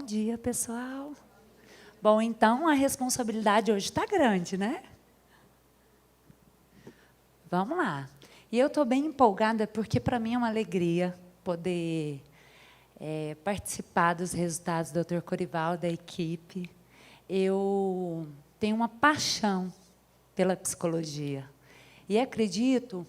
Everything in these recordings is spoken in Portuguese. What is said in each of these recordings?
dia, pessoal. Bom, então, a responsabilidade hoje está grande, né? Vamos lá. E eu estou bem empolgada, porque, para mim, é uma alegria poder participar dos resultados do Dr. Corival, da equipe. Eu tenho uma paixão pela psicologia. E acredito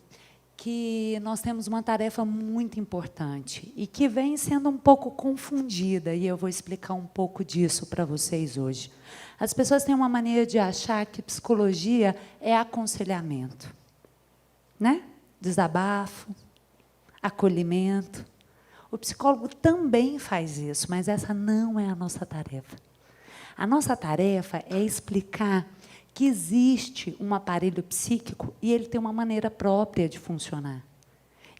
que nós temos uma tarefa muito importante e que vem sendo um pouco confundida, e eu vou explicar um pouco disso para vocês hoje. As pessoas têm uma maneira de achar que psicologia é aconselhamento, né? Desabafo, acolhimento. O psicólogo também faz isso, mas essa não é a nossa tarefa. A nossa tarefa é explicar que existe um aparelho psíquico e ele tem uma maneira própria de funcionar.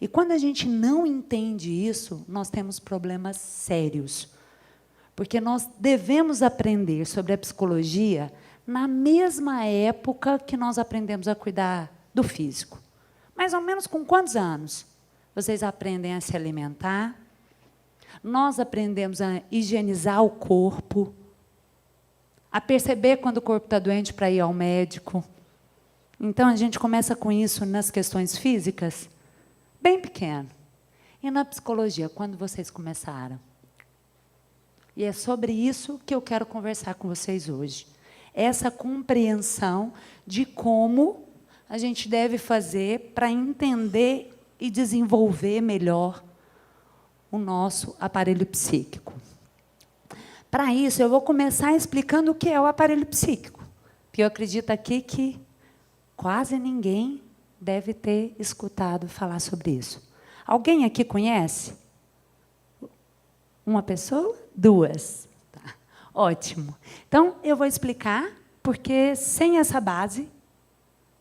E quando a gente não entende isso, nós temos problemas sérios. Porque nós devemos aprender sobre a psicologia na mesma época que nós aprendemos a cuidar do físico. Mais ou menos com quantos anos? Vocês aprendem a se alimentar, nós aprendemos a higienizar o corpo, a perceber quando o corpo está doente para ir ao médico. Então, a gente começa com isso nas questões físicas, bem pequeno. E na psicologia, quando vocês começaram? E é sobre isso que eu quero conversar com vocês hoje. Essa compreensão de como a gente deve fazer para entender e desenvolver melhor o nosso aparelho psíquico. Para isso, eu vou começar explicando o que é o aparelho psíquico, porque eu acredito aqui que quase ninguém deve ter escutado falar sobre isso. Alguém aqui conhece? Uma pessoa? Duas. Tá. Ótimo. Então, eu vou explicar, porque sem essa base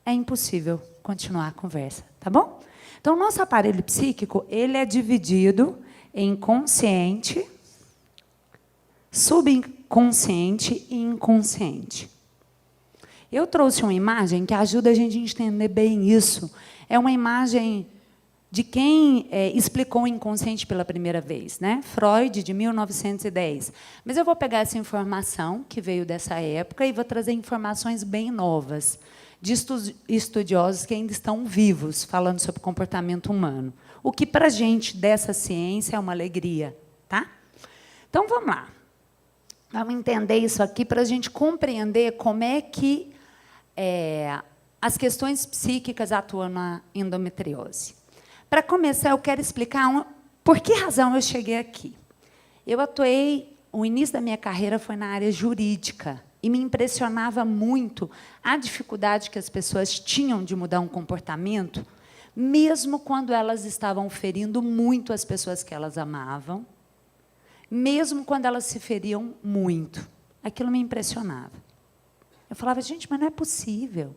é impossível continuar a conversa, tá bom? Então, o nosso aparelho psíquico, ele é dividido em consciente, subconsciente e inconsciente. Eu trouxe uma imagem que ajuda a gente a entender bem isso. É uma imagem de quem explicou o inconsciente pela primeira vez, né? Freud, de 1910. Mas eu vou pegar essa informação, que veio dessa época, e vou trazer informações bem novas, de estudiosos que ainda estão vivos, falando sobre comportamento humano. O que, para a gente, dessa ciência, é uma alegria. Tá? Então, vamos lá. Vamos entender isso aqui para a gente compreender como é que as questões psíquicas atuam na endometriose. Para começar, eu quero explicar por que razão eu cheguei aqui. Eu atuei, o início da minha carreira foi na área jurídica, e me impressionava muito a dificuldade que as pessoas tinham de mudar um comportamento, mesmo quando elas estavam ferindo muito as pessoas que elas amavam, mesmo quando elas se feriam muito. Aquilo me impressionava. Eu falava, gente, mas não é possível.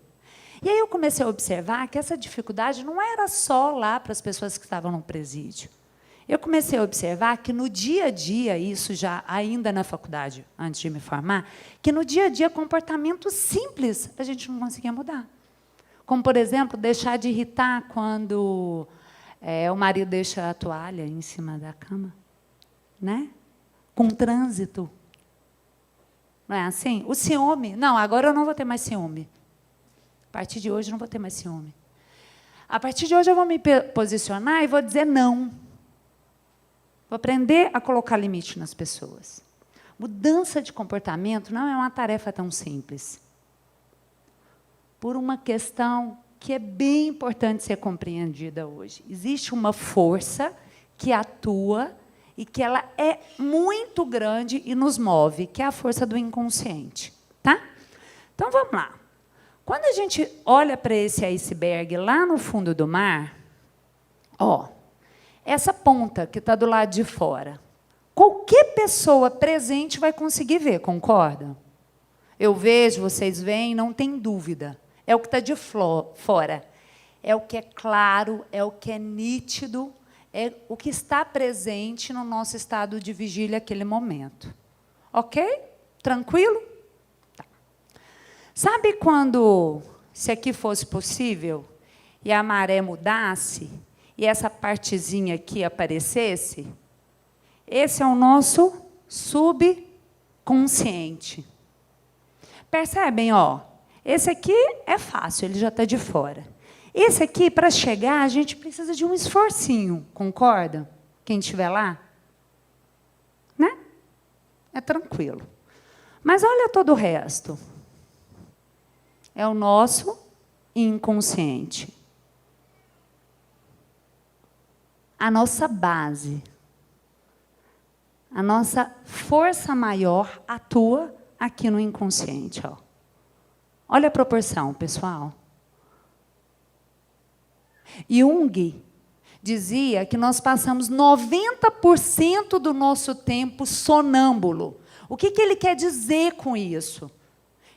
E aí eu comecei a observar que essa dificuldade não era só lá para as pessoas que estavam no presídio. Eu comecei a observar que, no dia a dia, isso já ainda na faculdade, antes de me formar, que, no dia a dia, comportamentos simples a gente não conseguia mudar. Como, por exemplo, deixar de irritar quando o marido deixa a toalha em cima da cama, né? Com trânsito. Não é assim? O ciúme. Não, agora eu não vou ter mais ciúme. A partir de hoje, eu não vou ter mais ciúme. A partir de hoje, eu vou me posicionar e vou dizer não. Vou aprender a colocar limite nas pessoas. Mudança de comportamento não é uma tarefa tão simples. Por uma questão que é bem importante ser compreendida hoje. Existe uma força que atua e que ela é muito grande e nos move, que é a força do inconsciente. Tá? Então, vamos lá. Quando a gente olha para esse iceberg lá no fundo do mar, essa ponta que está do lado de fora, qualquer pessoa presente vai conseguir ver, concorda? Eu vejo, vocês veem, não tem dúvida. É o que está de fora. É o que é claro, é o que é nítido, é o que está presente no nosso estado de vigília naquele momento. Ok? Tranquilo? Tá. Sabe quando, se aqui fosse possível, e a maré mudasse, e essa partezinha aqui aparecesse? Esse é o nosso subconsciente. consciente. Percebem, ó? Esse aqui é fácil, ele já está de fora. Esse aqui, para chegar, a gente precisa de um esforcinho, concorda? Quem estiver lá? Né? É tranquilo. Mas olha todo o resto. É o nosso inconsciente. A nossa base. A nossa força maior atua aqui no inconsciente. Ó. Olha a proporção, pessoal. Jung dizia que nós passamos 90% do nosso tempo sonâmbulo. O que ele quer dizer com isso?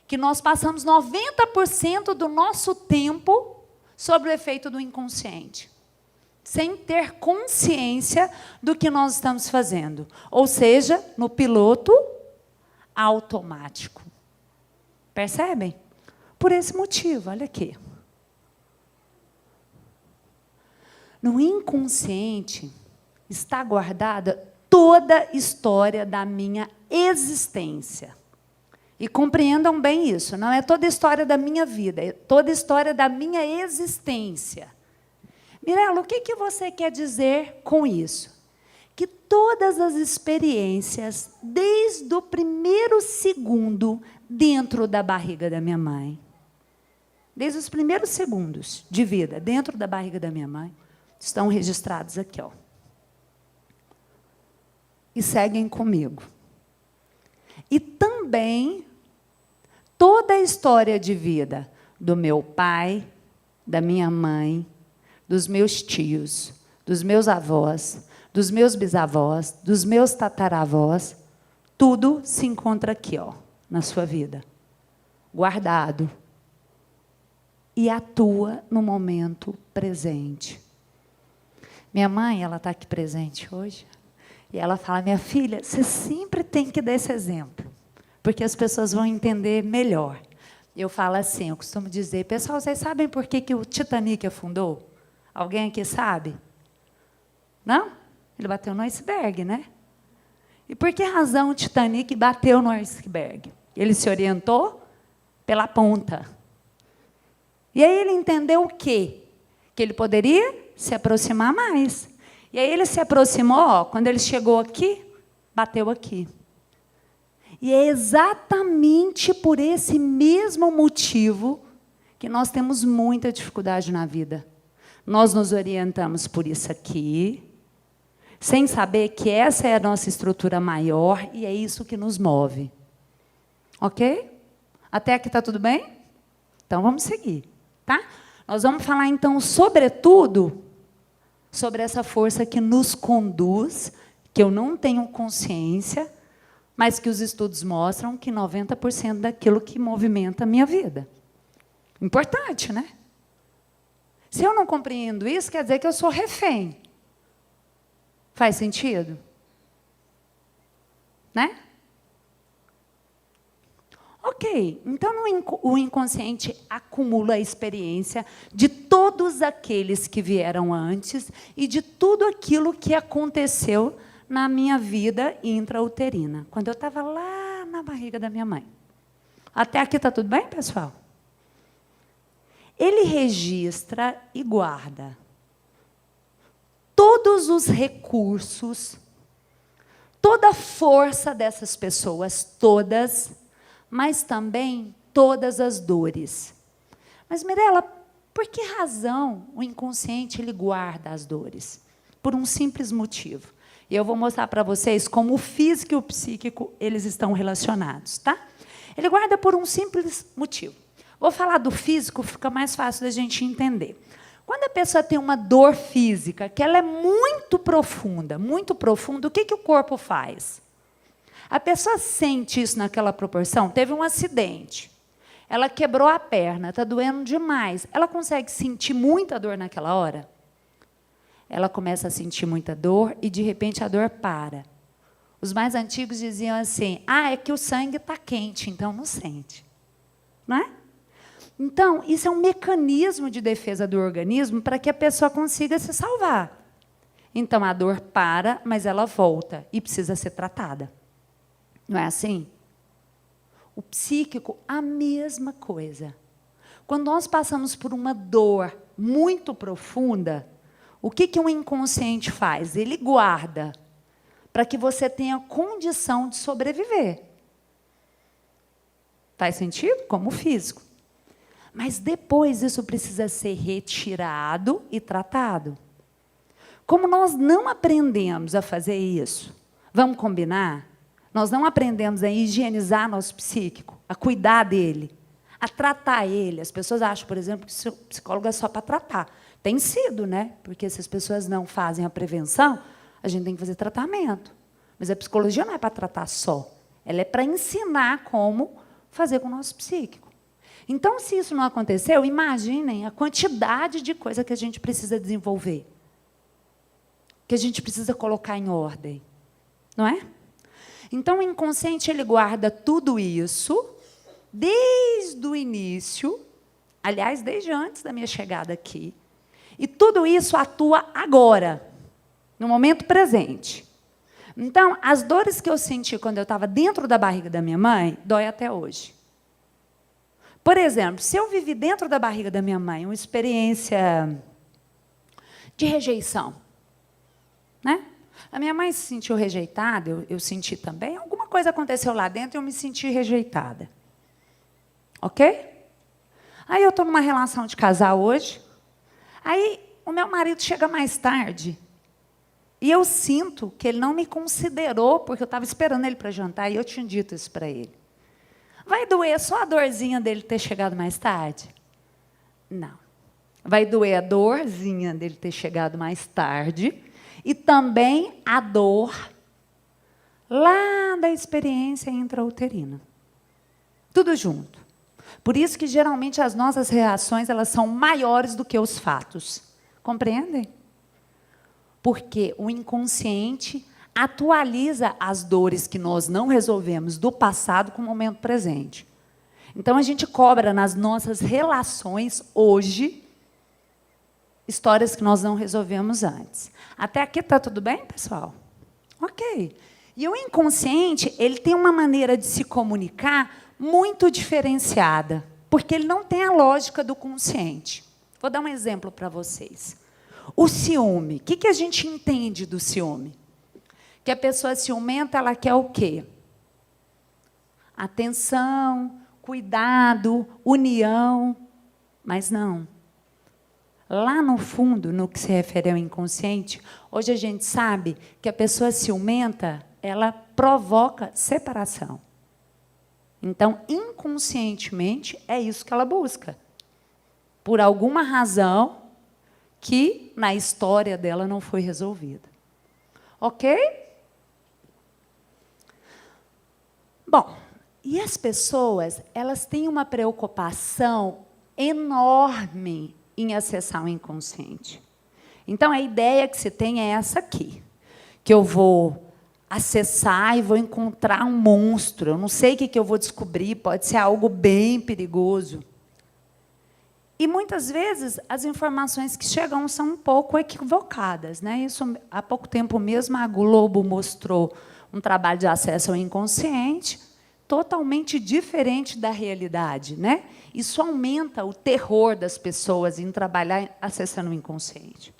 Que nós passamos 90% do nosso tempo sob o efeito do inconsciente, sem ter consciência do que nós estamos fazendo. Ou seja, no piloto automático. Percebem? Por esse motivo, olha aqui. No inconsciente está guardada toda a história da minha existência. E compreendam bem isso, não é toda a história da minha vida, é toda a história da minha existência. Mirela, o que você quer dizer com isso? Que todas as experiências, desde o primeiro segundo dentro da barriga da minha mãe, desde os primeiros segundos de vida dentro da barriga da minha mãe, estão registrados aqui, ó. E seguem comigo. E também toda a história de vida do meu pai, da minha mãe, dos meus tios, dos meus avós, dos meus bisavós, dos meus tataravós, tudo se encontra aqui, ó, na sua vida, guardado. E atua no momento presente. Minha mãe, ela está aqui presente hoje, e ela fala, minha filha, você sempre tem que dar esse exemplo, porque as pessoas vão entender melhor. Eu falo assim, eu costumo dizer, pessoal, vocês sabem por que o Titanic afundou? Alguém aqui sabe? Não? Ele bateu no iceberg, né? E por que razão o Titanic bateu no iceberg? Ele se orientou pela ponta. E aí ele entendeu o quê? Que ele poderia se aproximar mais. E aí ele se aproximou, ó, quando ele chegou aqui, bateu aqui. E é exatamente por esse mesmo motivo que nós temos muita dificuldade na vida. Nós nos orientamos por isso aqui, sem saber que essa é a nossa estrutura maior e é isso que nos move. Ok? Até aqui está tudo bem? Então vamos seguir, tá? Nós vamos falar então, sobretudo, sobre essa força que nos conduz, que eu não tenho consciência, mas que os estudos mostram que 90% daquilo que movimenta a minha vida. Importante, né? Se eu não compreendo isso, quer dizer que eu sou refém. Faz sentido? Né? Ok, então o inconsciente acumula a experiência de todos aqueles que vieram antes e de tudo aquilo que aconteceu na minha vida intrauterina, quando eu estava lá na barriga da minha mãe. Até aqui está tudo bem, pessoal? Ele registra e guarda todos os recursos, toda a força dessas pessoas, todas, mas também todas as dores. Mas, Mirela, por que razão o inconsciente ele guarda as dores? Por um simples motivo. E eu vou mostrar para vocês como o físico e o psíquico eles estão relacionados, tá? Ele guarda por um simples motivo. Vou falar do físico, fica mais fácil da gente entender. Quando a pessoa tem uma dor física, que ela é muito profunda, o que o corpo faz? A pessoa sente isso naquela proporção, teve um acidente, ela quebrou a perna, está doendo demais. Ela consegue sentir muita dor naquela hora? Ela começa a sentir muita dor e, de repente, a dor para. Os mais antigos diziam assim, é que o sangue está quente, então não sente. Não é? Então, isso é um mecanismo de defesa do organismo para que a pessoa consiga se salvar. Então, a dor para, mas ela volta e precisa ser tratada. Não é assim? O psíquico, a mesma coisa. Quando nós passamos por uma dor muito profunda, o que um inconsciente faz? Ele guarda para que você tenha condição de sobreviver. Faz sentido? Como o físico. Mas depois isso precisa ser retirado e tratado. Como nós não aprendemos a fazer isso, vamos combinar? Nós não aprendemos a higienizar nosso psíquico, a cuidar dele, a tratar ele. As pessoas acham, por exemplo, que o psicólogo é só para tratar. Tem sido, né? Porque se as pessoas não fazem a prevenção, a gente tem que fazer tratamento. Mas a psicologia não é para tratar só. Ela é para ensinar como fazer com o nosso psíquico. Então, se isso não aconteceu, imaginem a quantidade de coisa que a gente precisa desenvolver, que a gente precisa colocar em ordem, não é? Então, o inconsciente ele guarda tudo isso desde o início, aliás, desde antes da minha chegada aqui, e tudo isso atua agora, no momento presente. Então, as dores que eu senti quando eu estava dentro da barriga da minha mãe, dói até hoje. Por exemplo, se eu vivi dentro da barriga da minha mãe uma experiência de rejeição, né? A minha mãe se sentiu rejeitada, eu senti também. Alguma coisa aconteceu lá dentro e eu me senti rejeitada. Ok? Aí eu estou numa relação de casal hoje. Aí o meu marido chega mais tarde. E eu sinto que ele não me considerou, porque eu estava esperando ele para jantar e eu tinha dito isso para ele. Vai doer só a dorzinha dele ter chegado mais tarde? Não. Vai doer a dorzinha dele ter chegado mais tarde e também a dor lá da experiência intrauterina. Tudo junto. Por isso que, geralmente, as nossas reações elas são maiores do que os fatos. Compreendem? Porque o inconsciente atualiza as dores que nós não resolvemos do passado com o momento presente. Então, a gente cobra nas nossas relações, hoje, histórias que nós não resolvemos antes. Até aqui está tudo bem, pessoal? Ok. E o inconsciente ele tem uma maneira de se comunicar muito diferenciada, porque ele não tem a lógica do consciente. Vou dar um exemplo para vocês. O ciúme. O que a gente entende do ciúme? Que a pessoa ciumenta, ela quer o quê? Atenção, cuidado, união. Mas não. Lá no fundo, no que se refere ao inconsciente, hoje a gente sabe que a pessoa ciumenta, ela provoca separação. Então, inconscientemente, é isso que ela busca. Por alguma razão que na história dela não foi resolvida. Ok? Bom, e as pessoas, elas têm uma preocupação enorme em acessar o inconsciente. Então, a ideia que se tem é essa aqui, que eu vou acessar e vou encontrar um monstro. Eu não sei o que eu vou descobrir, pode ser algo bem perigoso. E, muitas vezes, as informações que chegam são um pouco equivocadas, né? Isso, há pouco tempo mesmo, a Globo mostrou um trabalho de acesso ao inconsciente totalmente diferente da realidade, né? Isso aumenta o terror das pessoas em trabalhar acessando o inconsciente.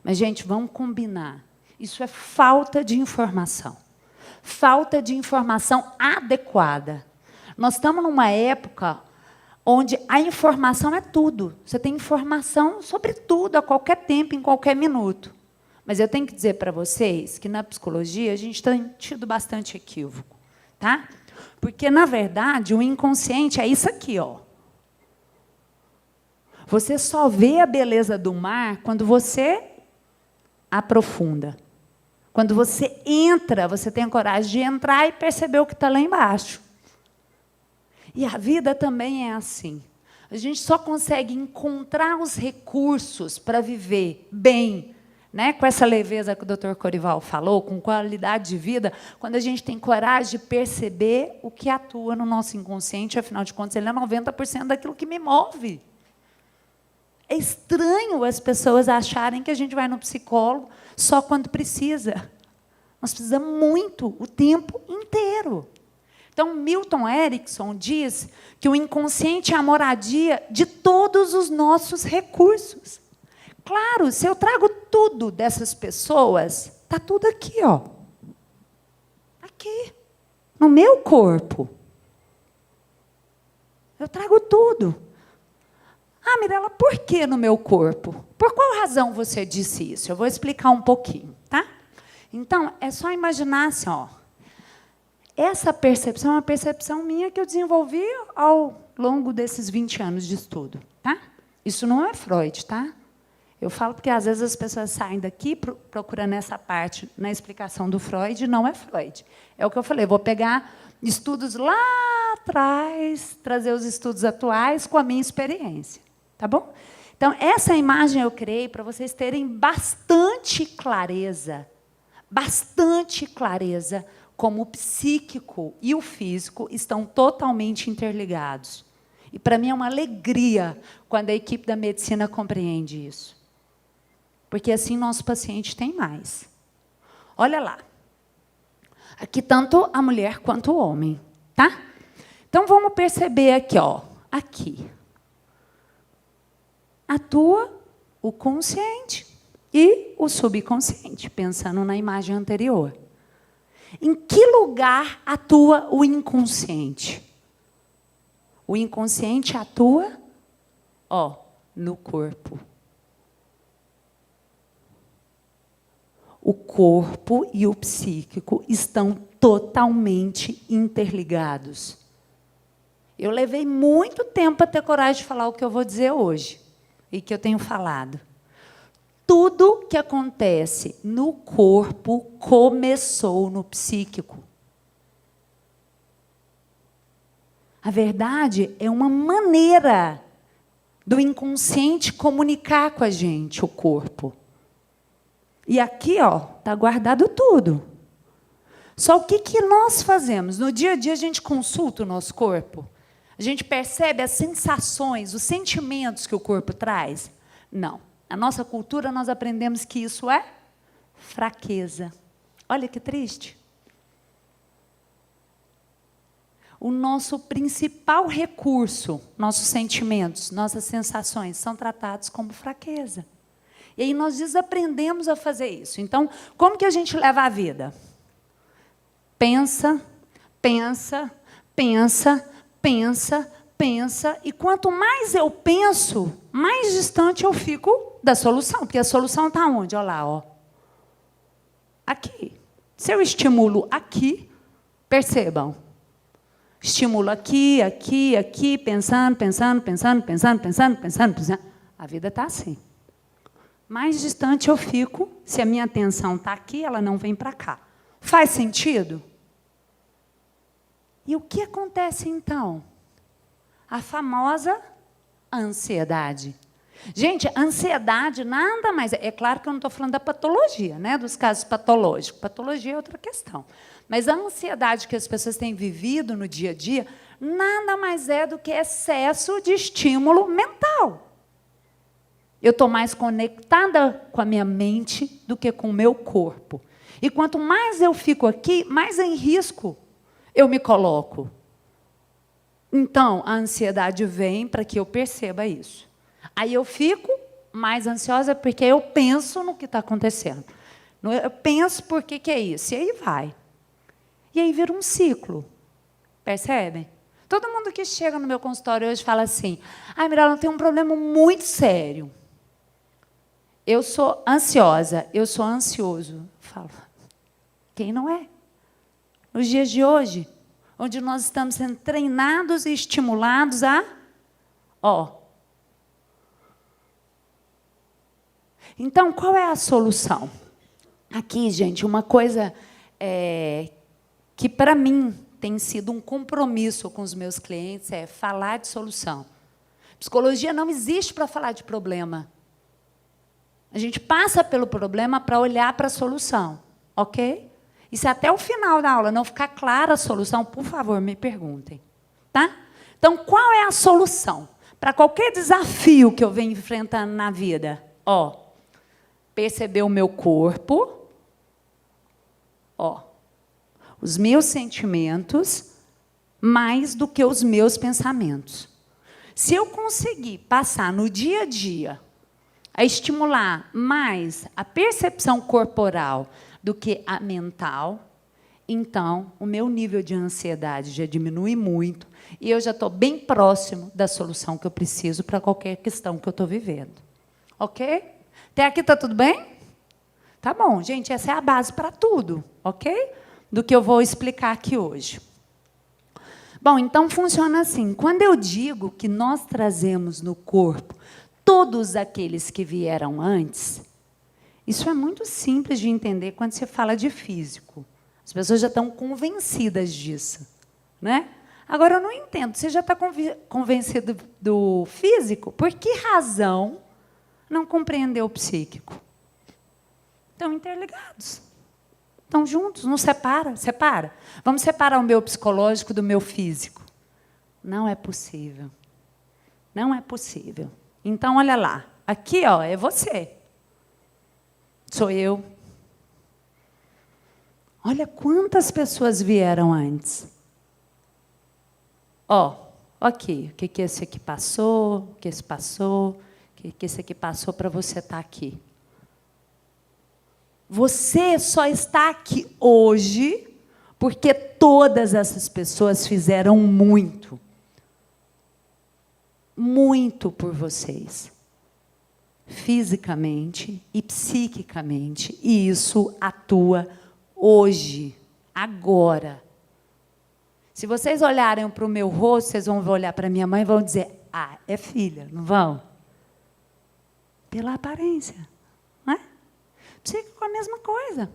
Mas, gente, vamos combinar. Isso é falta de informação. Falta de informação adequada. Nós estamos numa época onde a informação é tudo. Você tem informação sobre tudo, a qualquer tempo, em qualquer minuto. Mas eu tenho que dizer para vocês que, na psicologia, a gente tem tido bastante equívoco. Tá? Porque, na verdade, o inconsciente é isso aqui, ó. Você só vê a beleza do mar quando você aprofunda. Quando você entra, você tem a coragem de entrar e perceber o que está lá embaixo. E a vida também é assim. A gente só consegue encontrar os recursos para viver bem, né? Com essa leveza que o Dr. Corival falou, com qualidade de vida, quando a gente tem coragem de perceber o que atua no nosso inconsciente, afinal de contas, ele é 90% daquilo que me move. É estranho as pessoas acharem que a gente vai no psicólogo só quando precisa. Nós precisamos muito, o tempo inteiro. Então, Milton Erickson diz que o inconsciente é a moradia de todos os nossos recursos. Claro, se eu trago tudo dessas pessoas, está tudo aqui, ó. Aqui, no meu corpo. Eu trago tudo. Ah, Mirela, por que no meu corpo? Por qual razão você disse isso? Eu vou explicar um pouquinho, tá? Então, é só imaginar assim, ó. Essa percepção é uma percepção minha que eu desenvolvi ao longo desses 20 anos de estudo, tá? Isso não é Freud, tá? Eu falo porque, às vezes, as pessoas saem daqui procurando essa parte na explicação do Freud, não é Freud. É o que eu falei, vou pegar estudos lá atrás, trazer os estudos atuais com a minha experiência. Tá bom? Então, essa imagem eu criei para vocês terem bastante clareza como o psíquico e o físico estão totalmente interligados. E, para mim, é uma alegria quando a equipe da medicina compreende isso. Porque, assim, nosso paciente tem mais. Olha lá. Aqui, tanto a mulher quanto o homem. Tá? Então, vamos perceber aqui, ó. Aqui. Atua o consciente e o subconsciente, pensando na imagem anterior. Em que lugar atua o inconsciente? O inconsciente atua, ó, no corpo. O corpo e o psíquico estão totalmente interligados. Eu levei muito tempo para ter coragem de falar o que eu vou dizer hoje, e que eu tenho falado. Tudo que acontece no corpo começou no psíquico. A verdade é uma maneira do inconsciente comunicar com a gente, o corpo. E aqui, ó, está guardado tudo. Só o que nós fazemos? No dia a dia, a gente consulta o nosso corpo? A gente percebe as sensações, os sentimentos que o corpo traz? Não. Na nossa cultura, nós aprendemos que isso é fraqueza. Olha que triste. O nosso principal recurso, nossos sentimentos, nossas sensações, são tratados como fraqueza. E aí nós desaprendemos a fazer isso. Então, como que a gente leva a vida? Pensa, pensa, pensa, pensa, pensa, e quanto mais eu penso, mais distante eu fico da solução, porque a solução está onde? Olha lá, ó. Aqui. Se eu estimulo aqui, percebam, estimulo aqui, aqui, aqui, pensando, pensando, pensando, pensando, pensando, pensando, pensando. A vida está assim. Mais distante eu fico, se a minha atenção está aqui, ela não vem para cá. Faz sentido? E o que acontece, então? A famosa ansiedade. Gente, ansiedade nada mais... É claro que eu não estou falando da patologia, né, dos casos patológicos. Patologia é outra questão. Mas a ansiedade que as pessoas têm vivido no dia a dia nada mais é do que excesso de estímulo mental. Eu estou mais conectada com a minha mente do que com o meu corpo. E quanto mais eu fico aqui, mais em risco eu me coloco. Então, a ansiedade vem para que eu perceba isso. Aí eu fico mais ansiosa porque eu penso no que está acontecendo. Eu penso por que é isso. E aí vai. E aí vira um ciclo. Percebem? Todo mundo que chega no meu consultório hoje fala assim, ai, Mirela, eu tenho um problema muito sério. Eu sou ansiosa, eu sou ansioso. Eu falo, quem não é? Nos dias de hoje, onde nós estamos sendo treinados e estimulados a... Ó. Então, qual é a solução? Aqui, gente, uma coisa que, para mim, tem sido um compromisso com os meus clientes é falar de solução. Psicologia não existe para falar de problema. A gente passa pelo problema para olhar para a solução, ok? E se até o final da aula não ficar clara a solução, por favor, me perguntem. Tá? Então, qual é a solução? Para qualquer desafio que eu venho enfrentando na vida, ó, perceber o meu corpo, ó, os meus sentimentos, mais do que os meus pensamentos. Se eu conseguir passar no dia a dia a estimular mais a percepção corporal do que a mental, então o meu nível de ansiedade já diminui muito e eu já estou bem próximo da solução que eu preciso para qualquer questão que eu estou vivendo. Ok? Até aqui está tudo bem? Tá bom, gente, essa é a base para tudo, ok? Do que eu vou explicar aqui hoje. Bom, então funciona assim. Quando eu digo que nós trazemos no corpo todos aqueles que vieram antes, isso é muito simples de entender quando se fala de físico. As pessoas já estão convencidas disso, né? Agora, eu não entendo. Você já está convencido do físico? Por que razão não compreendeu o psíquico? Estão interligados. Estão juntos, não separa, separa. Vamos separar o meu psicológico do meu físico. Não é possível. Não é possível. Então, olha lá. Aqui, ó, é você. Sou eu. Olha quantas pessoas vieram antes. Ó, aqui. O que esse aqui passou, o que esse passou, o que esse aqui passou para você estar aqui. Você só está aqui hoje porque todas essas pessoas fizeram muito. Muito por vocês. Fisicamente e psiquicamente. E isso atua hoje, agora. Se vocês olharem para o meu rosto, vocês vão olhar para minha mãe e vão dizer, ah, é filha, não vão? Pela aparência. Não é? Psíquico é a mesma coisa.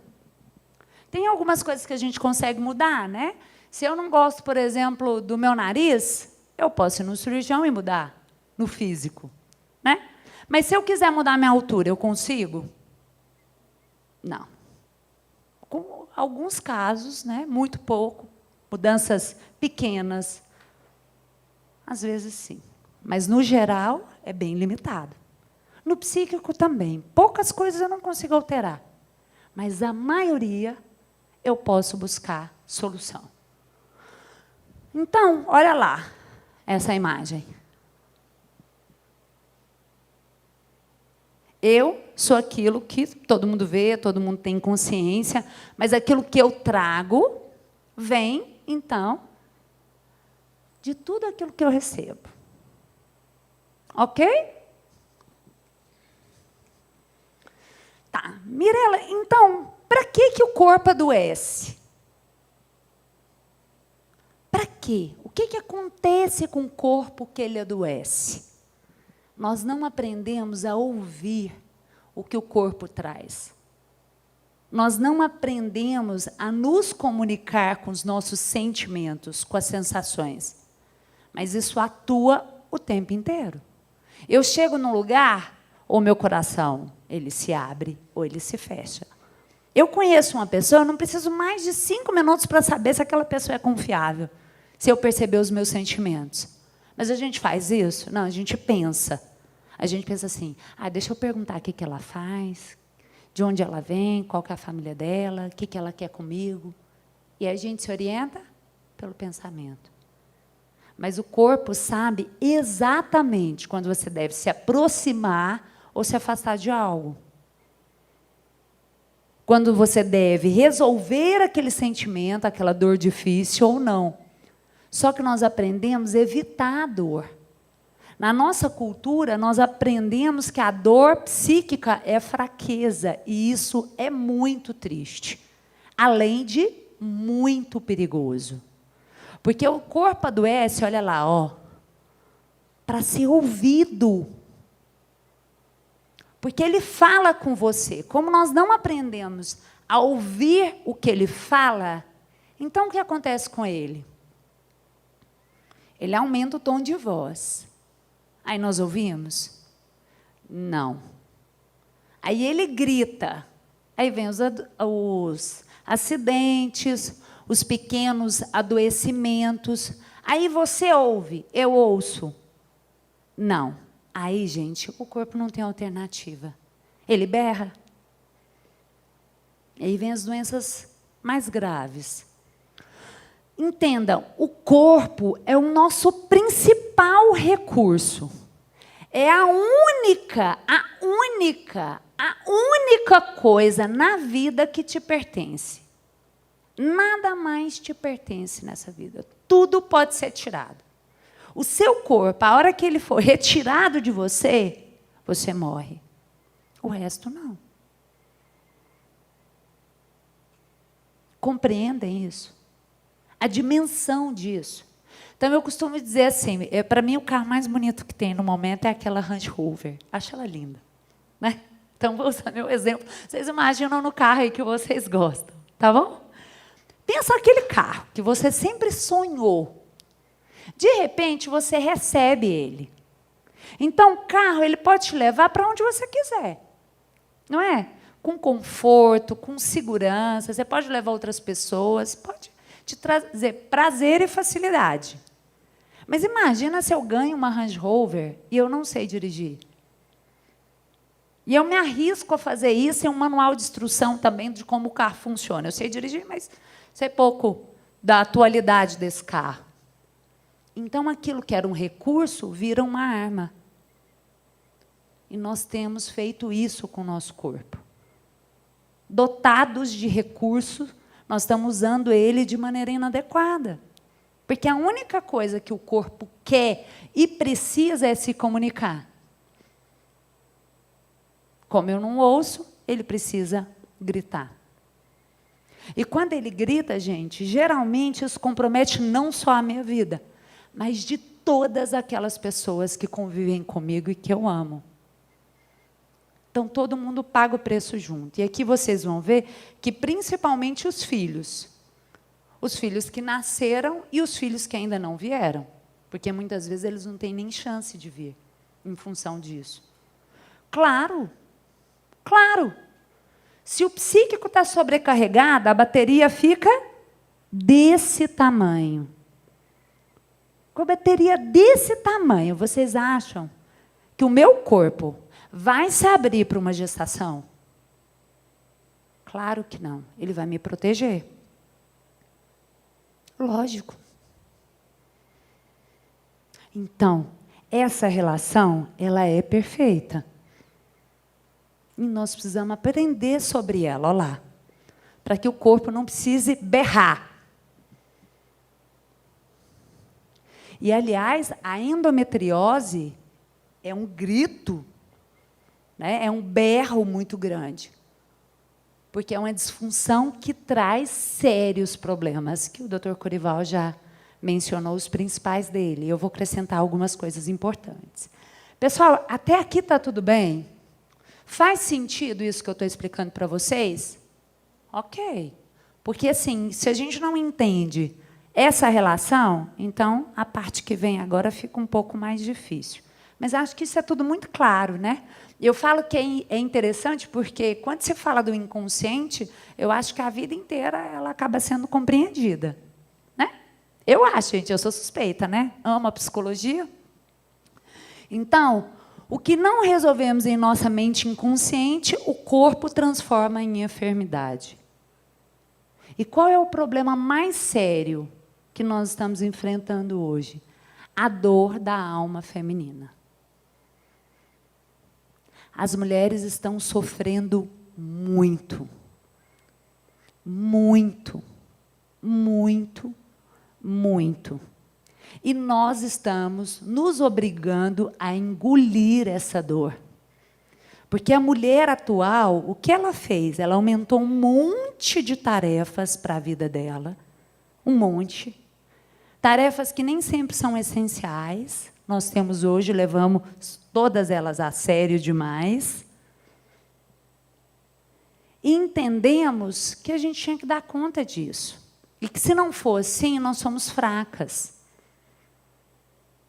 Tem algumas coisas que a gente consegue mudar, né? Se eu não gosto, por exemplo, do meu nariz, eu posso ir no cirurgião e mudar no físico, né? Mas se eu quiser mudar a minha altura, eu consigo? Não. Com alguns casos, né? Muito pouco, mudanças pequenas, às vezes sim. Mas, no geral, é bem limitado. No psíquico também. Poucas coisas eu não consigo alterar. Mas a maioria eu posso buscar solução. Então, olha lá essa imagem. Eu sou aquilo que todo mundo vê, todo mundo tem consciência, mas aquilo que eu trago vem, então, de tudo aquilo que eu recebo. Ok? Tá, Mirela, então, para que o corpo adoece? Para quê? O que acontece com o corpo que ele adoece? Nós não aprendemos a ouvir o que o corpo traz. Nós não aprendemos a nos comunicar com os nossos sentimentos, com as sensações. Mas isso atua o tempo inteiro. Eu chego num lugar, ou meu coração, ele se abre ou ele se fecha. Eu conheço uma pessoa, eu não preciso mais de 5 minutos para saber se aquela pessoa é confiável, se eu perceber os meus sentimentos. Mas a gente faz isso? Não, a gente pensa. A gente pensa assim, deixa eu perguntar o que ela faz, de onde ela vem, qual que é a família dela, o que ela quer comigo. E a gente se orienta pelo pensamento. Mas o corpo sabe exatamente quando você deve se aproximar ou se afastar de algo. Quando você deve resolver aquele sentimento, aquela dor difícil ou não. Só que nós aprendemos a evitar a dor. Na nossa cultura, nós aprendemos que a dor psíquica é fraqueza, e isso é muito triste, além de muito perigoso. Porque o corpo adoece, olha lá, ó, para ser ouvido. Porque ele fala com você. Como nós não aprendemos a ouvir o que ele fala, então o que acontece com ele? Ele aumenta o tom de voz. Aí nós ouvimos? Não. Aí ele grita. Aí vem os acidentes, os pequenos adoecimentos. Aí você ouve, eu ouço. Não. Aí, gente, o corpo não tem alternativa. Ele berra. Aí vem as doenças mais graves. Entendam, o corpo é o nosso principal recurso. É a única coisa na vida que te pertence. Nada mais te pertence nessa vida. Tudo pode ser tirado. O seu corpo, a hora que ele for retirado de você, você morre. O resto não. Compreendem isso? A dimensão disso. Então, eu costumo dizer assim, para mim, o carro mais bonito que tem no momento é aquela Range Rover. Acho ela linda. Né? Então, vou usar meu exemplo. Vocês imaginam no carro aí que vocês gostam. Tá bom? Pensa naquele carro que você sempre sonhou. De repente, você recebe ele. Então, o carro ele pode te levar para onde você quiser. Não é? Com conforto, com segurança. Você pode levar outras pessoas, pode te trazer prazer e facilidade. Mas imagina se eu ganho uma Range Rover e eu não sei dirigir. E eu me arrisco a fazer isso em um manual de instrução também de como o carro funciona. Eu sei dirigir, mas sei pouco da atualidade desse carro. Então, aquilo que era um recurso vira uma arma. E nós temos feito isso com o nosso corpo. Dotados de recursos, nós estamos usando ele de maneira inadequada. Porque a única coisa que o corpo quer e precisa é se comunicar. Como eu não ouço, ele precisa gritar. E quando ele grita, gente, geralmente isso compromete não só a minha vida, mas de todas aquelas pessoas que convivem comigo e que eu amo. Então, todo mundo paga o preço junto. E aqui vocês vão ver que, principalmente, os filhos que nasceram e os filhos que ainda não vieram, porque, muitas vezes, eles não têm nem chance de vir, em função disso. Claro, se o psíquico está sobrecarregado, a bateria fica desse tamanho. Com a bateria desse tamanho, vocês acham que o meu corpo vai se abrir para uma gestação? Claro que não. Ele vai me proteger. Lógico. Então, essa relação, ela é perfeita. E nós precisamos aprender sobre ela, olha lá, para que o corpo não precise berrar. E, aliás, a endometriose é um grito, né? É um berro muito grande, porque é uma disfunção que traz sérios problemas, que o Dr. Corival já mencionou os principais dele. Eu vou acrescentar algumas coisas importantes. Pessoal, até aqui está tudo bem? Faz sentido isso que eu estou explicando para vocês? Ok. Porque, assim, se a gente não entende essa relação, então, a parte que vem agora fica um pouco mais difícil. Mas acho que isso é tudo muito claro, né? Eu falo que é interessante porque, quando se fala do inconsciente, eu acho que a vida inteira ela acaba sendo compreendida. Né? Eu acho, gente, eu sou suspeita, né? Amo a psicologia. Então, o que não resolvemos em nossa mente inconsciente, o corpo transforma em enfermidade. E qual é o problema mais sério que nós estamos enfrentando hoje? A dor da alma feminina. As mulheres estão sofrendo muito. Muito. Muito. Muito. E nós estamos nos obrigando a engolir essa dor. Porque a mulher atual, o que ela fez? Ela aumentou um monte de tarefas para a vida dela. Um monte. Tarefas que nem sempre são essenciais. Nós temos hoje, levamos todas elas a sério demais. E entendemos que a gente tinha que dar conta disso. E que, se não for assim, nós somos fracas.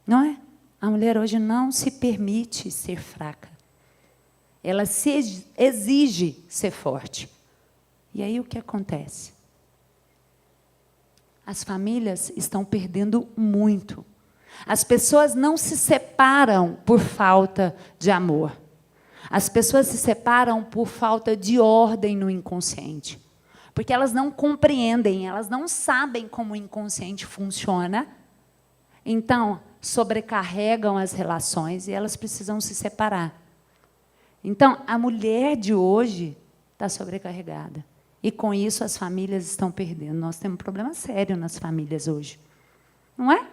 Não é? A mulher hoje não se permite ser fraca. Ela se exige ser forte. E aí o que acontece? As famílias estão perdendo muito. As pessoas não se separam por falta de amor. As pessoas se separam por falta de ordem no inconsciente. Porque elas não compreendem, elas não sabem como o inconsciente funciona. Então, sobrecarregam as relações e elas precisam se separar. Então, a mulher de hoje está sobrecarregada. E, com isso, as famílias estão perdendo. Nós temos um problema sério nas famílias hoje. Não é?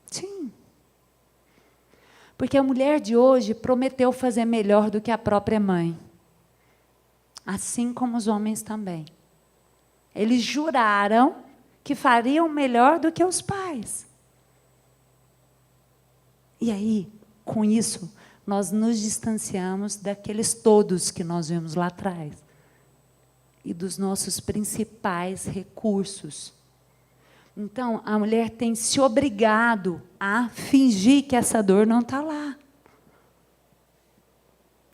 Sim. Porque a mulher de hoje prometeu fazer melhor do que a própria mãe. Assim como os homens também. Eles juraram que fariam melhor do que os pais. E aí, com isso, nós nos distanciamos daqueles todos que nós vimos lá atrás. E dos nossos principais recursos. Então, a mulher tem se obrigado a fingir que essa dor não está lá.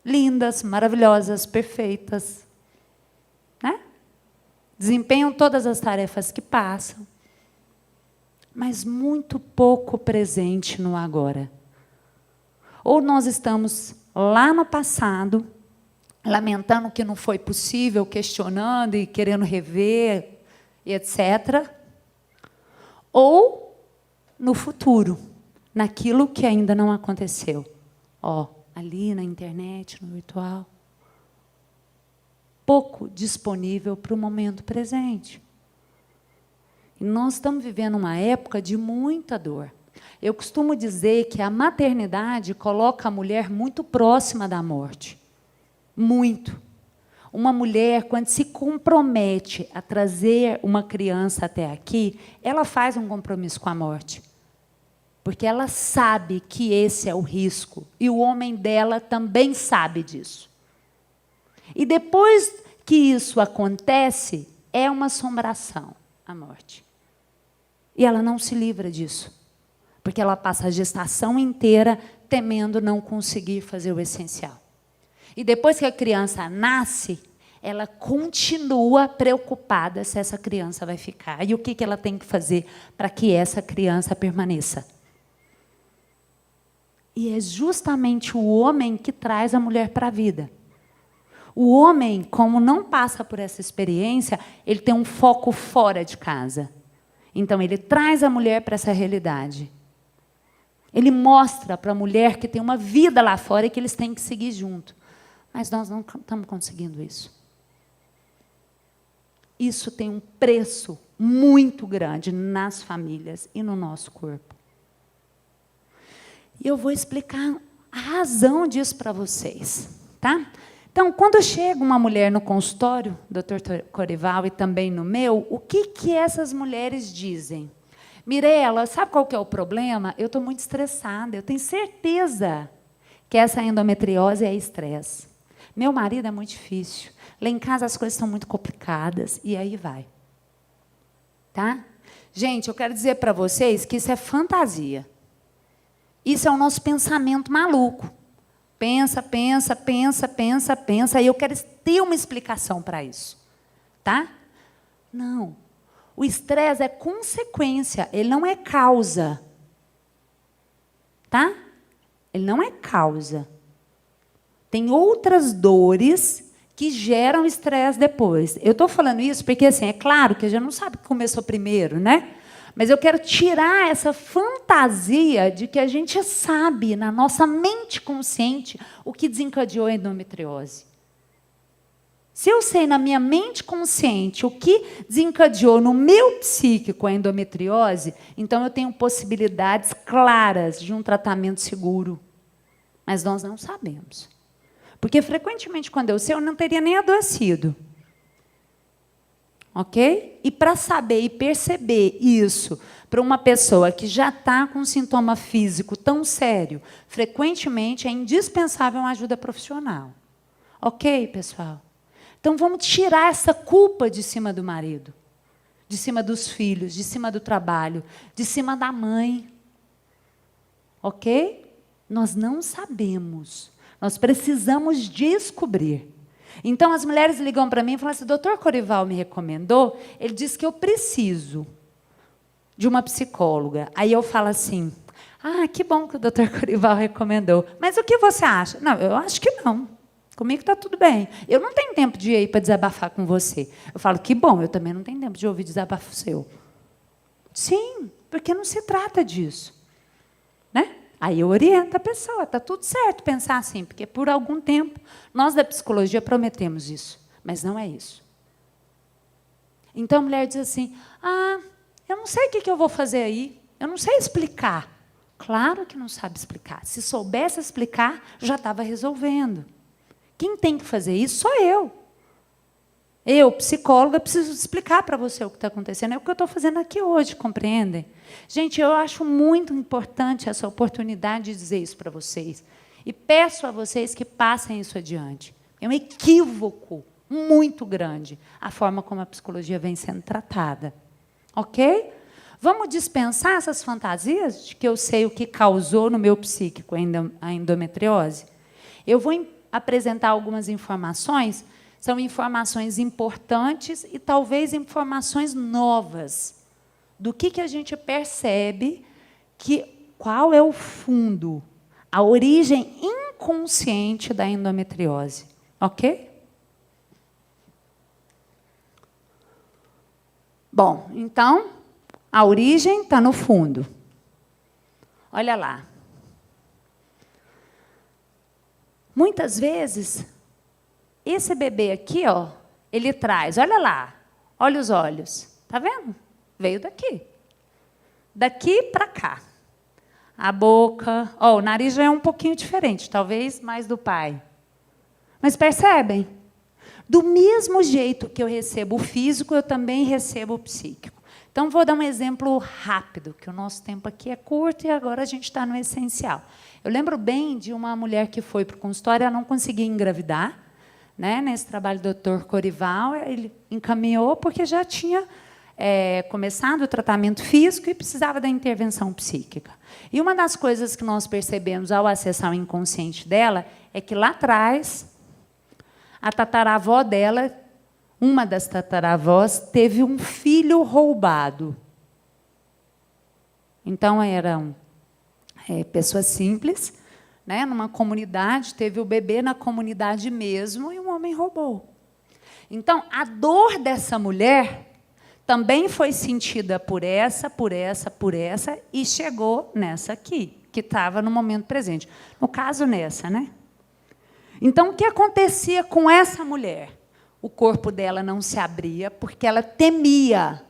Lindas, maravilhosas, perfeitas. Né? Desempenham todas as tarefas que passam. Mas muito pouco presente no agora. Ou nós estamos lá no passado, lamentando que não foi possível, questionando e querendo rever, e etc., ou no futuro, naquilo que ainda não aconteceu. Ó, ali na internet, no virtual. Pouco disponível para o momento presente. E nós estamos vivendo uma época de muita dor. Eu costumo dizer que a maternidade coloca a mulher muito próxima da morte. Muito. Uma mulher, quando se compromete a trazer uma criança até aqui, ela faz um compromisso com a morte. Porque ela sabe que esse é o risco. E o homem dela também sabe disso. E depois que isso acontece, é uma assombração, a morte. E ela não se livra disso. Porque ela passa a gestação inteira temendo não conseguir fazer o essencial. E depois que a criança nasce, ela continua preocupada se essa criança vai ficar. E o que ela tem que fazer para que essa criança permaneça? E é justamente o homem que traz a mulher para a vida. O homem, como não passa por essa experiência, ele tem um foco fora de casa. Então, ele traz a mulher para essa realidade. Ele mostra para a mulher que tem uma vida lá fora e que eles têm que seguir junto. Mas nós não estamos conseguindo isso. Isso tem um preço muito grande nas famílias e no nosso corpo. E eu vou explicar a razão disso para vocês. Tá? Então, quando chega uma mulher no consultório, Dr. Corival, e também no meu, o que essas mulheres dizem? Mirela, sabe qual que é o problema? Eu estou muito estressada, eu tenho certeza que essa endometriose é estresse. Meu marido é muito difícil. Lá em casa as coisas são muito complicadas. E aí vai. Tá? Gente, eu quero dizer para vocês que isso é fantasia. Isso é o nosso pensamento maluco. Pensa, pensa, pensa, pensa, pensa. E eu quero ter uma explicação para isso. Tá? Não. O estresse é consequência, ele não é causa. Tá? Ele não é causa. Tem outras dores que geram estresse depois. Eu estou falando isso porque, assim, é claro que a gente não sabe o que começou primeiro, né? Mas eu quero tirar essa fantasia de que a gente sabe, na nossa mente consciente, o que desencadeou a endometriose. Se eu sei na minha mente consciente o que desencadeou no meu psíquico a endometriose, então eu tenho possibilidades claras de um tratamento seguro. Mas nós não sabemos. Porque, frequentemente, quando eu sei, eu não teria nem adoecido. Ok? E para saber e perceber isso para uma pessoa que já está com um sintoma físico tão sério, frequentemente é indispensável uma ajuda profissional. Ok, pessoal? Então, vamos tirar essa culpa de cima do marido, de cima dos filhos, de cima do trabalho, de cima da mãe. Ok? Nós não sabemos. Nós precisamos descobrir. Então, as mulheres ligam para mim e falam assim, doutor Corival me recomendou, ele disse que eu preciso de uma psicóloga. Aí eu falo assim, que bom que o doutor Corival recomendou. Mas o que você acha? Não, eu acho que não. Comigo está tudo bem. Eu não tenho tempo de ir para desabafar com você. Eu falo, que bom, eu também não tenho tempo de ouvir desabafo seu. Sim, porque não se trata disso. Né? Aí eu oriento a pessoa, está tudo certo pensar assim, porque por algum tempo nós da psicologia prometemos isso, mas não é isso. Então a mulher diz assim, eu não sei o que eu vou fazer aí, eu não sei explicar. Claro que não sabe explicar. Se soubesse explicar, já estava resolvendo. Quem tem que fazer isso sou eu. Eu, psicóloga, preciso explicar para você o que está acontecendo. É o que eu estou fazendo aqui hoje, compreendem? Gente, eu acho muito importante essa oportunidade de dizer isso para vocês. E peço a vocês que passem isso adiante. É um equívoco muito grande a forma como a psicologia vem sendo tratada. Ok? Vamos dispensar essas fantasias de que eu sei o que causou no meu psíquico a endometriose? Eu vou apresentar algumas informações. São informações importantes e talvez informações novas do que a gente percebe, qual é o fundo, a origem inconsciente da endometriose. Ok? Bom, então, a origem está no fundo. Olha lá. Muitas vezes, esse bebê aqui, ó, ele traz, olha lá, olha os olhos, tá vendo? Veio daqui. Daqui para cá. A boca, ó, o nariz já é um pouquinho diferente, talvez mais do pai. Mas percebem? Do mesmo jeito que eu recebo o físico, eu também recebo o psíquico. Então, vou dar um exemplo rápido, que o nosso tempo aqui é curto e agora a gente está no essencial. Eu lembro bem de uma mulher que foi para o consultório, ela não conseguia engravidar. Né? Nesse trabalho do Dr. Corival, ele encaminhou porque já tinha começado o tratamento físico e precisava da intervenção psíquica. E uma das coisas que nós percebemos ao acessar o inconsciente dela é que lá atrás, a tataravó dela, uma das tataravós, teve um filho roubado. Então, eram pessoas simples, né, numa comunidade, teve o bebê na comunidade mesmo e um homem roubou. Então, a dor dessa mulher também foi sentida por essa e chegou nessa aqui, que estava no momento presente. No caso, nessa, né? Então, o que acontecia com essa mulher? O corpo dela não se abria porque ela temia.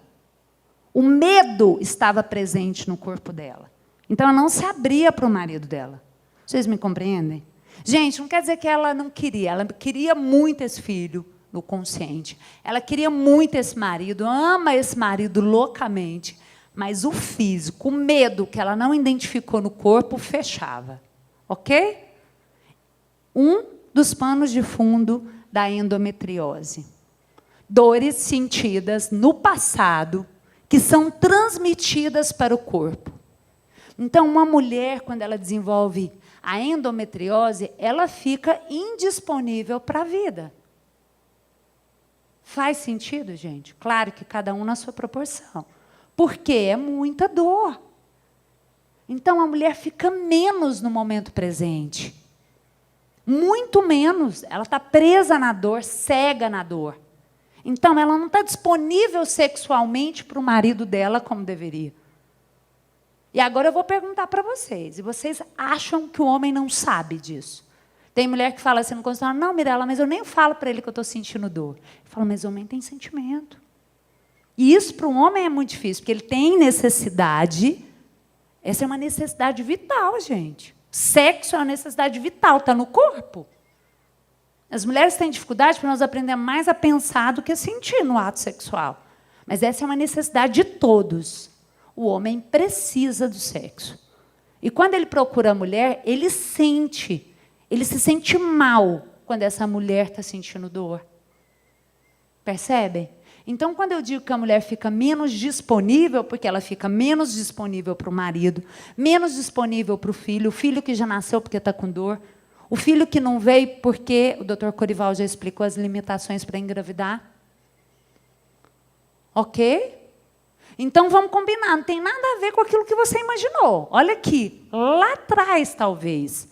O medo estava presente no corpo dela. Então, ela não se abria para o marido dela. Vocês me compreendem? Gente, não quer dizer que ela não queria. Ela queria muito esse filho no consciente. Ela queria muito esse marido, ama esse marido loucamente. Mas o físico, o medo que ela não identificou no corpo, fechava. Ok? Um dos panos de fundo da endometriose. Dores sentidas no passado que são transmitidas para o corpo. Então, uma mulher, quando ela desenvolve a endometriose, ela fica indisponível para a vida. Faz sentido, gente? Claro que cada um na sua proporção. Porque é muita dor. Então, a mulher fica menos no momento presente. Muito menos. Ela está presa na dor, cega na dor. Então, ela não está disponível sexualmente para o marido dela como deveria. E agora eu vou perguntar para vocês. E vocês acham que o homem não sabe disso? Tem mulher que fala assim no consultório, não, Mirela, mas eu nem falo para ele que eu estou sentindo dor. Eu falo, mas o homem tem sentimento. E isso para o homem é muito difícil, porque ele tem necessidade. Essa é uma necessidade vital, gente. Sexo é uma necessidade vital, está no corpo. As mulheres têm dificuldade porque nós aprendemos mais a pensar do que a sentir no ato sexual. Mas essa é uma necessidade de todos. O homem precisa do sexo. E quando ele procura a mulher, ele se sente mal quando essa mulher está sentindo dor. Percebem? Então, quando eu digo que a mulher fica menos disponível, porque ela fica menos disponível para o marido, menos disponível para o filho que já nasceu porque está com dor, o filho que não veio porque o Dr. Corival já explicou as limitações para engravidar. Ok? Então, vamos combinar. Não tem nada a ver com aquilo que você imaginou. Olha aqui, lá atrás, talvez.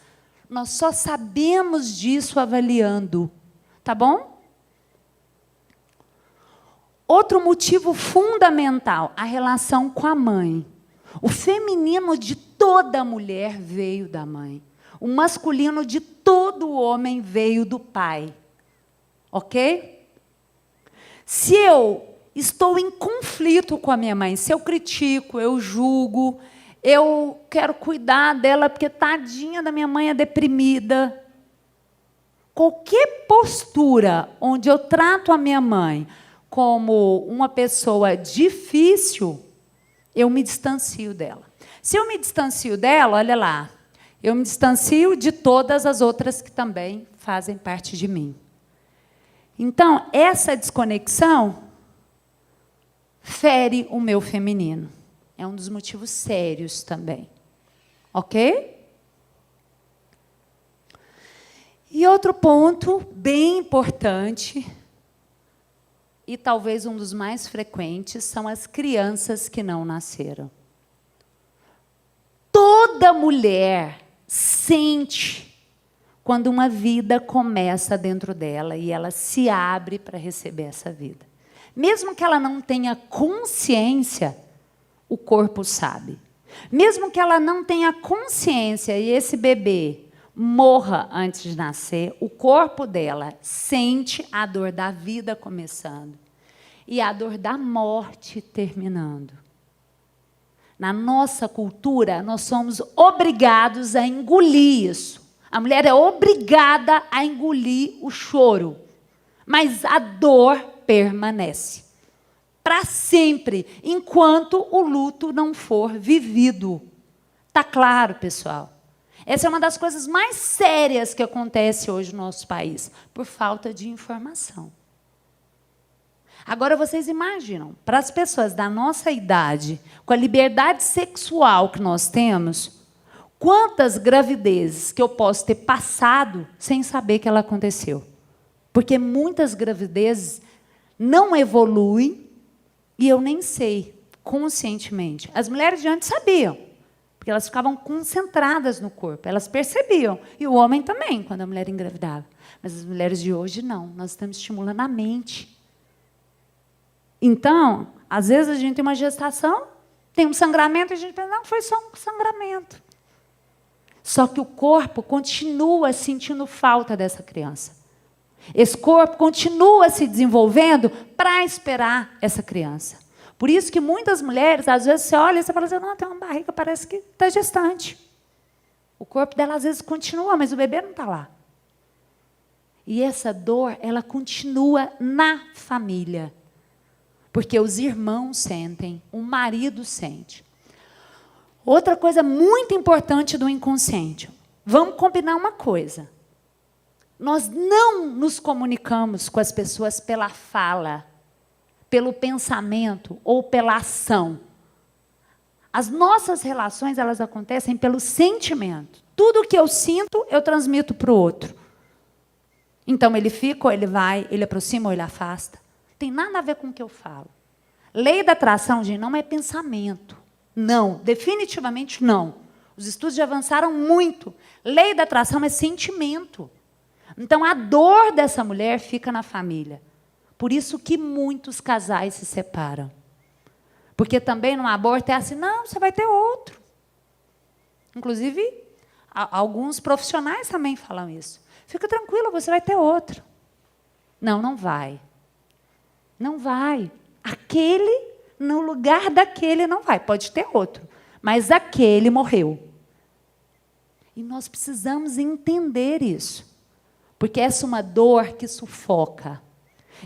Nós só sabemos disso avaliando. Tá bom? Outro motivo fundamental, a relação com a mãe. O feminino de toda mulher veio da mãe. O masculino de todo homem veio do pai. Ok? Se eu estou em conflito com a minha mãe, se eu critico, eu julgo, eu quero cuidar dela porque tadinha da minha mãe é deprimida. Qualquer postura onde eu trato a minha mãe como uma pessoa difícil, eu me distancio dela. Se eu me distancio dela, olha lá, eu me distancio de todas as outras que também fazem parte de mim. Então, essa desconexão fere o meu feminino. É um dos motivos sérios também. Ok? E outro ponto bem importante, e talvez um dos mais frequentes, são as crianças que não nasceram. Toda mulher sente quando uma vida começa dentro dela e ela se abre para receber essa vida. Mesmo que ela não tenha consciência, o corpo sabe. Mesmo que ela não tenha consciência e esse bebê morra antes de nascer, o corpo dela sente a dor da vida começando e a dor da morte terminando. Na nossa cultura, nós somos obrigados a engolir isso. A mulher é obrigada a engolir o choro, mas a dor permanece para sempre, enquanto o luto não for vivido. Está claro, pessoal? Essa é uma das coisas mais sérias que acontece hoje no nosso país, por falta de informação. Agora, vocês imaginam, para as pessoas da nossa idade, com a liberdade sexual que nós temos, quantas gravidezes que eu posso ter passado sem saber que ela aconteceu? Porque muitas gravidezes não evoluem e eu nem sei, conscientemente. As mulheres de antes sabiam, porque elas ficavam concentradas no corpo, elas percebiam. E o homem também, quando a mulher engravidava. Mas as mulheres de hoje, não. Nós estamos estimulando a mente. Então, às vezes a gente tem uma gestação, tem um sangramento, e a gente pensa, não, foi só um sangramento. Só que o corpo continua sentindo falta dessa criança. Esse corpo continua se desenvolvendo para esperar essa criança. Por isso que muitas mulheres, às vezes, você olha e você fala assim, não, tem uma barriga, parece que está gestante. O corpo dela, às vezes, continua, mas o bebê não está lá. E essa dor, ela continua na família. Porque os irmãos sentem, o marido sente. Outra coisa muito importante do inconsciente. Vamos combinar uma coisa. Nós não nos comunicamos com as pessoas pela fala, pelo pensamento ou pela ação. As nossas relações, elas acontecem pelo sentimento. Tudo que eu sinto, eu transmito para o outro. Então, ele fica ou ele vai, ele aproxima ou ele afasta. Tem nada a ver com o que eu falo. Lei da atração, gente, não é pensamento. Não, definitivamente não. Os estudos já avançaram muito. Lei da atração é sentimento. Então, a dor dessa mulher fica na família. Por isso que muitos casais se separam. Porque também no aborto é assim, não, você vai ter outro. Inclusive, alguns profissionais também falam isso. Fica tranquila, você vai ter outro. Não, não vai. Não vai. Aquele, no lugar daquele, não vai. Pode ter outro. Mas aquele morreu. E nós precisamos entender isso. Porque essa é uma dor que sufoca.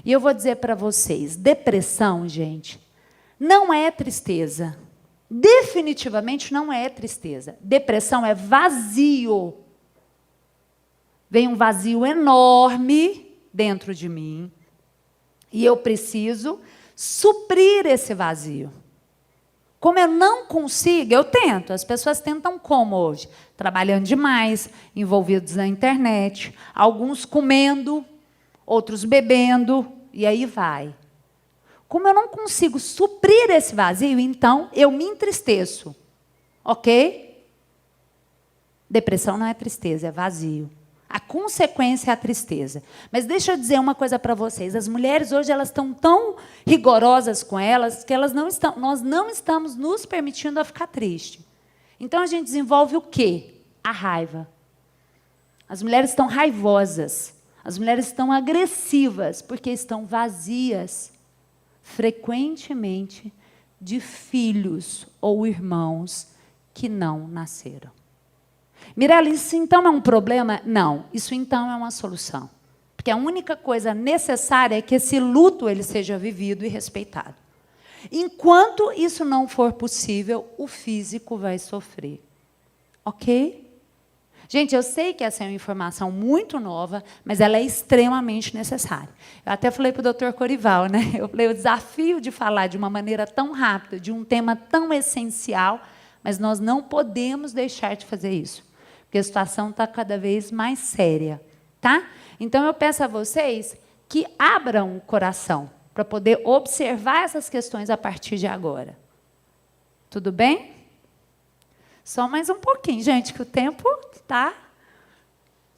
E eu vou dizer para vocês, depressão, gente, não é tristeza. Definitivamente não é tristeza. Depressão é vazio. Vem um vazio enorme dentro de mim. E eu preciso suprir esse vazio. Como eu não consigo, eu tento. As pessoas tentam como hoje? Trabalhando demais, envolvidos na internet, alguns comendo, outros bebendo, e aí vai. Como eu não consigo suprir esse vazio, então eu me entristeço. Ok? Depressão não é tristeza, é vazio. A consequência é a tristeza. Mas deixa eu dizer uma coisa para vocês. As mulheres hoje elas estão tão rigorosas com elas que nós não estamos nos permitindo a ficar triste. Então a gente desenvolve o quê? A raiva. As mulheres estão raivosas. As mulheres estão agressivas porque estão vazias, frequentemente, de filhos ou irmãos que não nasceram. Mirella, isso então é um problema? Não, isso então é uma solução. Porque a única coisa necessária é que esse luto ele seja vivido e respeitado. Enquanto isso não for possível, o físico vai sofrer. Ok? Gente, eu sei que essa é uma informação muito nova, mas ela é extremamente necessária. Eu até falei para o Dr. Corival, né? Eu falei, o desafio de falar de uma maneira tão rápida, de um tema tão essencial, mas nós não podemos deixar de fazer isso, porque a situação está cada vez mais séria. Tá? Então, eu peço a vocês que abram o coração para poder observar essas questões a partir de agora. Tudo bem? Só mais um pouquinho, gente, que o tempo está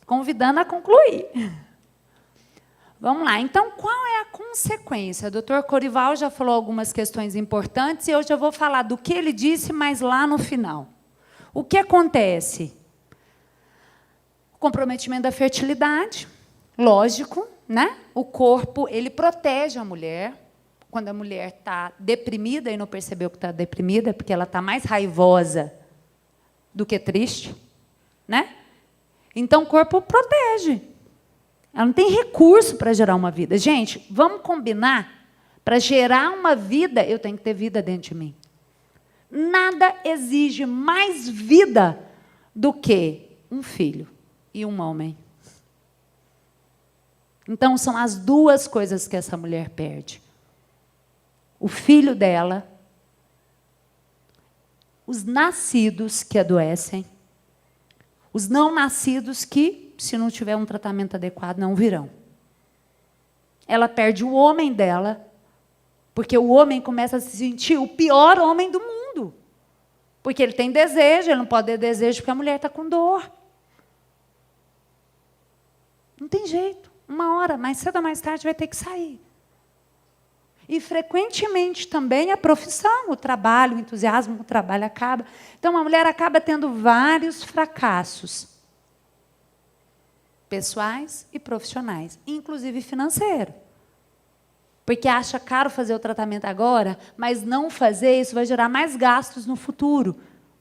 convidando a concluir. Vamos lá. Então, qual é a consequência? O doutor Corival já falou algumas questões importantes e eu já vou falar do que ele disse, mas lá no final. O que acontece? O comprometimento da fertilidade, lógico, né? O corpo ele protege a mulher. Quando a mulher está deprimida e não percebeu que está deprimida, porque ela está mais raivosa do que triste, né? Então, o corpo protege. Ela não tem recurso para gerar uma vida. Gente, vamos combinar? Para gerar uma vida, eu tenho que ter vida dentro de mim. Nada exige mais vida do que um filho e um homem. Então, são as duas coisas que essa mulher perde. O filho dela, os nascidos que adoecem, os não nascidos que, se não tiver um tratamento adequado, não virão. Ela perde o homem dela, porque o homem começa a se sentir o pior homem do mundo. Porque ele tem desejo, ele não pode ter desejo porque a mulher está com dor. Não tem jeito. Uma hora, mais cedo ou mais tarde, vai ter que sair. E, frequentemente, também a profissão, o trabalho, o entusiasmo, o trabalho acaba. Então, a mulher acaba tendo vários fracassos pessoais e profissionais, inclusive financeiro. Porque acha caro fazer o tratamento agora, mas não fazer isso vai gerar mais gastos no futuro.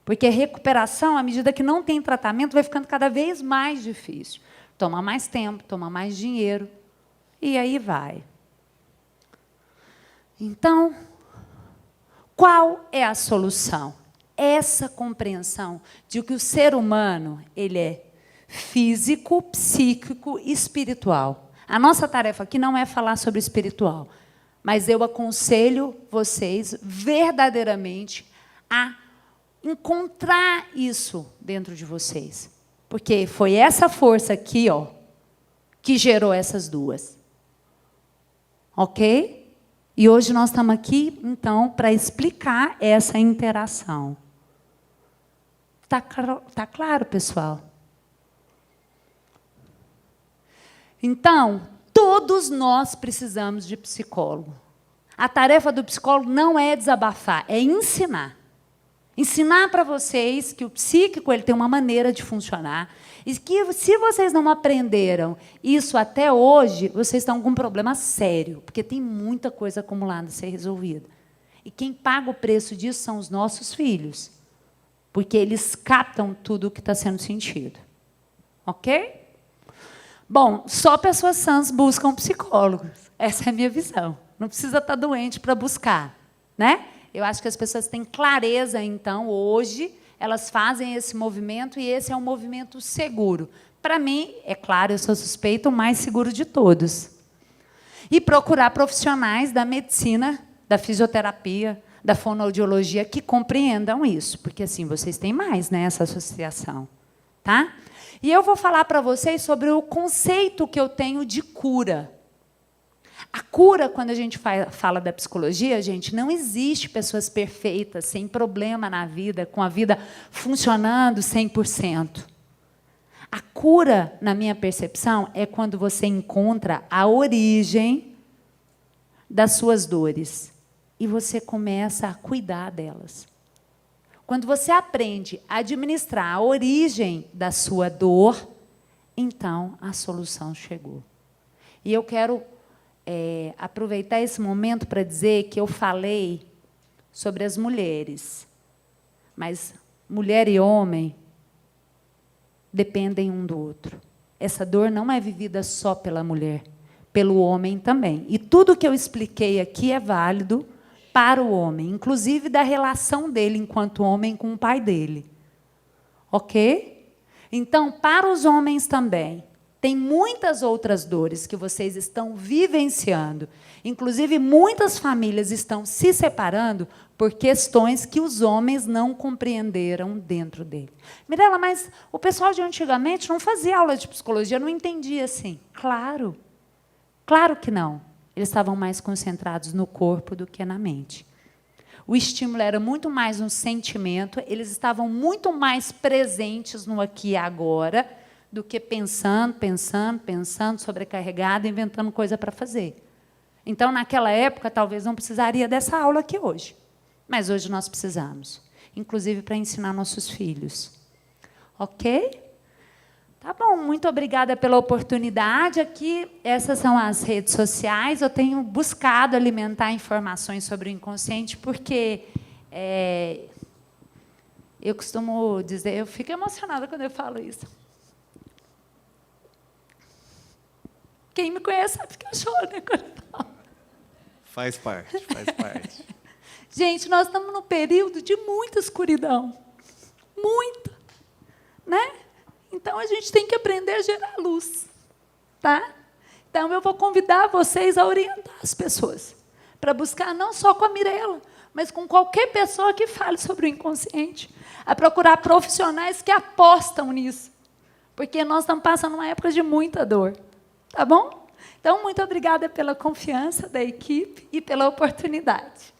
Porque a recuperação, à medida que não tem tratamento, vai ficando cada vez mais difícil. Toma mais tempo, toma mais dinheiro, e aí vai. Então, qual é a solução? Essa compreensão de que o ser humano ele é físico, psíquico e espiritual. A nossa tarefa aqui não é falar sobre espiritual, mas eu aconselho vocês verdadeiramente a encontrar isso dentro de vocês. Porque foi essa força aqui, ó, que gerou essas duas. Ok? E hoje nós estamos aqui, então, para explicar essa interação. Tá claro, pessoal? Então, todos nós precisamos de psicólogo. A tarefa do psicólogo não é desabafar, é ensinar. Ensinar para vocês que o psíquico ele tem uma maneira de funcionar e que, se vocês não aprenderam isso até hoje, vocês estão com um problema sério, porque tem muita coisa acumulada a ser resolvida. E quem paga o preço disso são os nossos filhos, porque eles captam tudo o que está sendo sentido. Ok? Bom, só pessoas sãs buscam psicólogos. Essa é a minha visão. Não precisa estar doente para buscar, né? Eu acho que as pessoas têm clareza, então, hoje, elas fazem esse movimento, e esse é um movimento seguro. Para mim, é claro, eu sou suspeita, o mais seguro de todos. E procurar profissionais da medicina, da fisioterapia, da fonoaudiologia, que compreendam isso, porque, assim, vocês têm mais, né, essa associação. Tá? E eu vou falar para vocês sobre o conceito que eu tenho de cura. A cura, quando a gente fala da psicologia, gente, não existe pessoas perfeitas, sem problema na vida, com a vida funcionando 100%. cura, na minha percepção, é quando você encontra a origem das suas dores e você começa a cuidar delas. Quando você aprende a administrar a origem da sua dor, então a solução chegou. E eu quero aproveitar esse momento para dizer que eu falei sobre as mulheres, mas mulher e homem dependem um do outro. Essa dor não é vivida só pela mulher, pelo homem também. E tudo que eu expliquei aqui é válido para o homem, inclusive da relação dele enquanto homem com o pai dele. Ok? Então, para os homens também, tem muitas outras dores que vocês estão vivenciando. Inclusive, muitas famílias estão se separando por questões que os homens não compreenderam dentro dele. Mirela, mas o pessoal de antigamente não fazia aula de psicologia, não entendia assim. Claro. Claro que não. Eles estavam mais concentrados no corpo do que na mente. O estímulo era muito mais um sentimento, eles estavam muito mais presentes no aqui e agora do que pensando, sobrecarregado, inventando coisa para fazer. Então, naquela época, talvez não precisaria dessa aula aqui hoje. Mas hoje nós precisamos, inclusive para ensinar nossos filhos. Ok? Tá bom, muito obrigada pela oportunidade. Aqui, essas são as redes sociais. Eu tenho buscado alimentar informações sobre o inconsciente, porque eu costumo dizer, eu fico emocionada quando eu falo isso. Quem me conhece sabe que eu choro, né, quando eu falo. Faz parte, faz parte. Gente, nós estamos num período de muita escuridão. Muita. Né? Então, a gente tem que aprender a gerar luz. Tá? Então, eu vou convidar vocês a orientar as pessoas para buscar, não só com a Mirela, mas com qualquer pessoa que fale sobre o inconsciente, a procurar profissionais que apostam nisso. Porque nós estamos passando uma época de muita dor. Tá bom? Então, muito obrigada pela confiança da equipe e pela oportunidade.